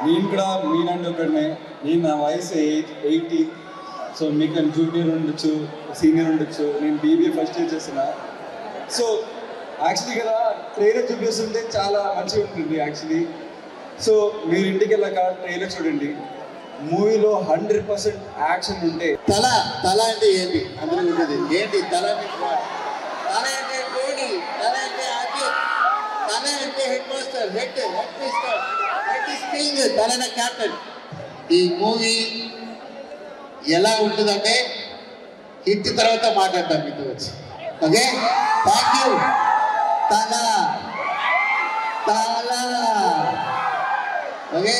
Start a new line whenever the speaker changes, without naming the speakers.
నేను కూడా మీనంటే ఒకనే. నేను నా వయసు 80. సో మీకు జూనియర్ ఉండొచ్చు, సీనియర్ ఉండొచ్చు. నేను బీబీఏ ఫస్ట్ ఇయర్ చేస్తున్నా. సో యాక్చువల్లీ కదా ట్రైలర్ చూపిస్తుంటే చాలా మంచిగా ఉంటుంది యాక్చువల్లీ. సో మీరు ఇంటికి వెళ్ళాక ట్రైలర్ చూడండి. మూవీలో 100% యాక్షన్ ఉంటే
తల అంటే ఏంటి అందరూ ఉంటుంది. ఏంటి తల అంటే? తల అంటే ధోని, తల అంటే అజిత్, తల అంటే head master, head mister, head is king, తలన క్యాప్టెన్. ఈ మూవీ ఎలా ఉంటుందంటే హిట్ తర్వాత మాట్లాడతాం మీతో వచ్చి. Okay, thank you. తల ఓకే.